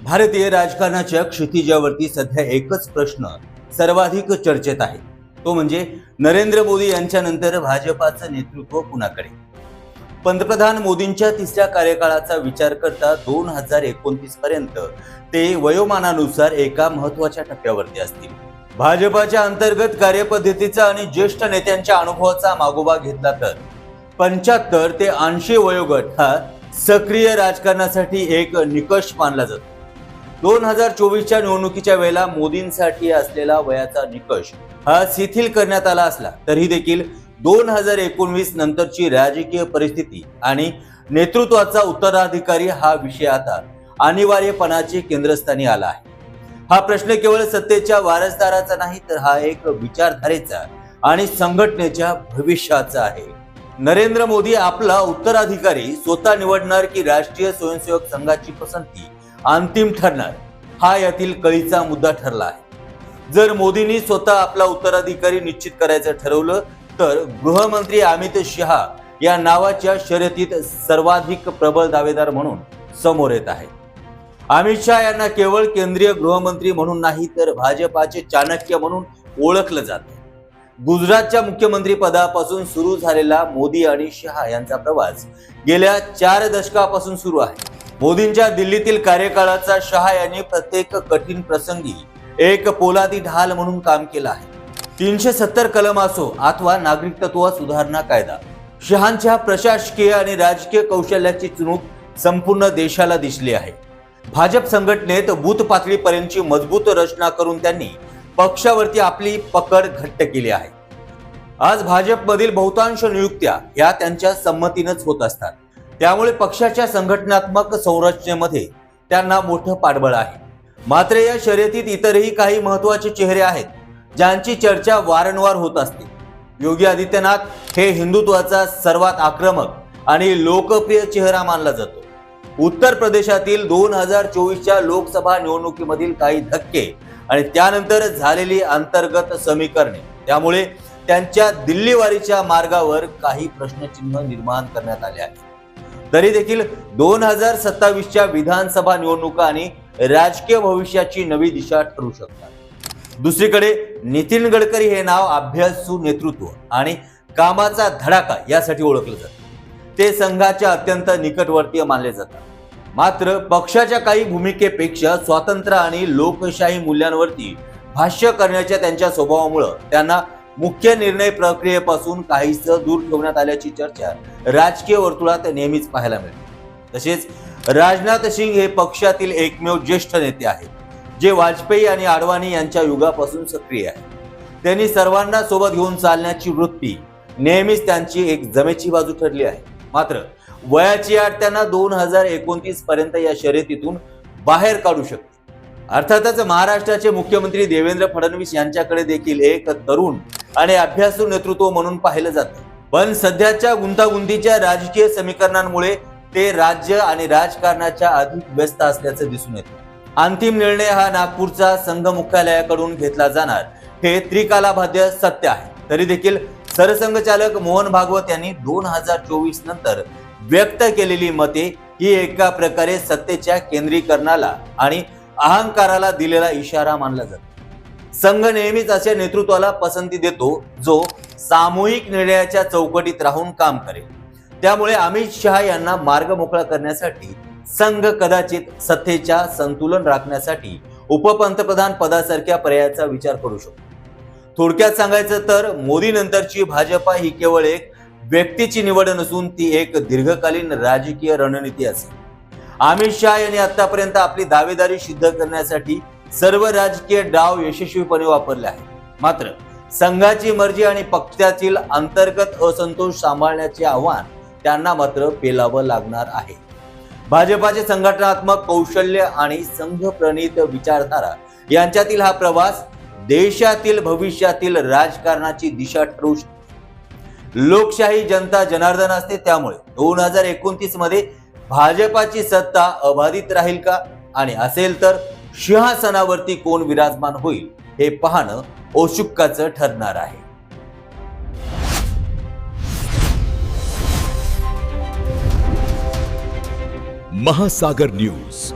भारतीय राजकारणाच्या क्षितिजावरती सध्या एकच प्रश्न सर्वाधिक चर्चेत आहे, तो म्हणजे नरेंद्र मोदी यांच्यानंतर भाजपाचं नेतृत्व कुणाकडे. पंतप्रधान मोदींच्या तिसऱ्या कार्यकाळाचा विचार करता 2029 पर्यंत ते वयोमानानुसार एका महत्वाच्या टप्प्यावरती असतील. भाजपाच्या अंतर्गत कार्यपद्धतीचा आणि ज्येष्ठ नेत्यांच्या अनुभवाचा मागोवा घेतला तर 75 ते 80 वयोगट हा सक्रिय राजकारणासाठी एक निकष मानला जातो. 2024च्या निवडणुकीच्या वेळेला मोदींसाठी असलेला वयाचा निकष हा शिथिल करण्यात आला असला तरी देखील 2019 नंतरची राजकीय परिस्थिती आणि नेतृत्वाचा उत्तराधिकारी हा विषय आता अनिवार्यपणाचे केंद्रस्थानी आला आहे. हा प्रश्न केवळ सत्तेच्या वारसदाराचा नाही, तर हा एक विचारधारेचा आणि संघटनेच्या भविष्याचा आहे. नरेंद्र मोदी आपला उत्तराधिकारी स्वतः निवडणार की राष्ट्रीय स्वयंसेवक संघाची पसंती अंतिम ठरणार, हा यातील कळीचा मुद्दा ठरला आहे. जर मोदींनी स्वतः आपला उत्तराधिकारी निश्चित करायचं ठरवलं तर गृहमंत्री अमित शहा या नावाच्या शर्यतीत सर्वाधिक प्रबळ दावेदार म्हणून समोर येत आहे. अमित शहा यांना केवळ केंद्रीय गृहमंत्री म्हणून नाही, तर भाजपाचे चाणक्य म्हणून ओळखलं जातं. गुजरातच्या मुख्यमंत्री पदापासून सुरू झालेला मोदी आणि शहा यांचा प्रवास गेल्या 4 दशकापासून सुरू आहे. मोदींच्या दिल्लीतील कार्यकाळाचा शहा यांनी प्रत्येक कठीण प्रसंगी एक पोलादी ढाल म्हणून काम केलं आहे. 370 कलम असो अथवा नागरिकत्व सुधारणा कायदा, शहांच्या प्रशासकीय आणि राजकीय कौशल्याची चुणूक संपूर्ण देशाला दिसली आहे. भाजप संघटनेत बूथ पातळीपर्यंतची मजबूत रचना करून त्यांनी पक्षावरती आपली पकड घट्ट केली आहे. आज भाजपमधील बहुतांश नियुक्त्या या त्यांच्या संमतीनंच होत असतात. त्यामुळे पक्षाच्या संघटनात्मक संरचनेमध्ये त्यांना मोठं पाठबळ आहे. मात्र या शर्यतीत इतरही काही महत्वाचे चेहरे आहेत ज्यांची चर्चा वारंवार होत असते. योगी आदित्यनाथ हे हिंदुत्वाचा सर्वात आक्रमक आणि लोकप्रिय चेहरा मानला जातो. उत्तर प्रदेशातील 2024च्या लोकसभा निवडणुकीमधील काही धक्के आणि त्यानंतर झालेली अंतर्गत समीकरणे त्यामुळे त्यांच्या दिल्लीवारीच्या मार्गावर काही प्रश्नचिन्ह निर्माण करण्यात आले आहे. तरी देखील 2027च्या विधानसभा निवडणुका आणि राजकीय भविष्याची नवी दिशा ठरू शकतात. दुसरीकडे नितीन गडकरी हे नाव अभ्यासू नेतृत्व आणि कामाचा धडाका यासाठी ओळखलं जातं. ते संघाच्या अत्यंत निकटवर्तीय मानले जातात. मात्र पक्षाच्या काही भूमिकेपेक्षा स्वातंत्र्य आणि लोकशाही मूल्यांवरती भाष्य करण्याच्या त्यांच्या स्वभावामुळे त्यांना मुख्य निर्णय प्रक्रियेपासून काहीच दूर ठेवण्यात आल्याची चर्चा राजकीय वर्तुळात नेहमीच पाहायला मिळते. तसेच राजनाथ सिंग हे पक्षातील एकमेव ज्येष्ठ नेते आहेत जे वाजपेयी आणि आडवाणी यांच्या युगापासून सक्रिय आहेत. त्यांनी सर्वांना सोबत घेऊन चालण्याची वृत्ती नेहमीच त्यांची एक जमेची बाजू ठरली आहे. मात्र वयाची आट त्यांना 2029 पर्यंत या शर्यतीतून बाहेर काढू शकते. अर्थातच महाराष्ट्राचे मुख्यमंत्री देवेंद्र फडणवीस यांच्याकडे देखील एक तरुण आणि अभ्यासू नेतृत्व म्हणून पाहिलं जातं. पण सध्याच्या गुंतागुंतीच्या राजकीय समीकरणांमुळे ते राज्य आणि राजकारणाच्या अधिक व्यस्त असल्याचं दिसून येतं. अंतिम निर्णय हा नागपूरचा संघ मुख्यालयाकडून घेतला जाणार हे त्रिकालाबाध्य सत्य आहे. तरी देखील सरसंघचालक मोहन भागवत यांनी 2024 नंतर व्यक्त केलेली मते ही एका प्रकारे सत्तेच्या केंद्रीकरणाला आणि अहंकाराला दिलेला इशारा मानला जातो. संघ नेहमीच अशा नेतृत्वाला पसंती देतो जो सामूहिक निर्णयाच्या चौकटीत राहून काम करेल. त्यामुळे अमित शहा यांना मार्ग मोकळा करण्यासाठी संघ कदाचित सत्तेच्या संतुलन राखण्यासाठी उपपंतप्रधान पदासारख्या पर्यायाचा विचार करू शकतो. थोडक्यात सांगायचं तर मोदी नंतरची भाजपा ही केवळ एक व्यक्तीची निवड नसून ती एक दीर्घकालीन राजकीय रणनीती असेल. अमित शहा यांनी आतापर्यंत आपली दावेदारी सिद्ध करण्यासाठी सर्व राजकीय डाव यशस्वीपणे वापरले आहेत. मात्र संघाची मर्जी आणि पक्षातील अंतर्गत असंतोष सांभाळण्याचे आव्हान त्यांना मात्र पेलावं लागणार आहे. भाजपाचे संघटनात्मक कौशल्य आणि संघ प्रणीत विचारधारा यांच्यातील हा प्रवास देशातील भविष्यातील राजकारणाची दिशा ठरवू शकतो. लोकशाही जनता जनार्दन असते, त्यामुळे 2029 मध्ये भाजपाची सत्ता अबाधित राहील का आणि असेल तर सिंहासनावरती कोण विराजमान होईल हे पाहणं औत्सुक्याचं ठरणार आहे. महासागर न्यूज.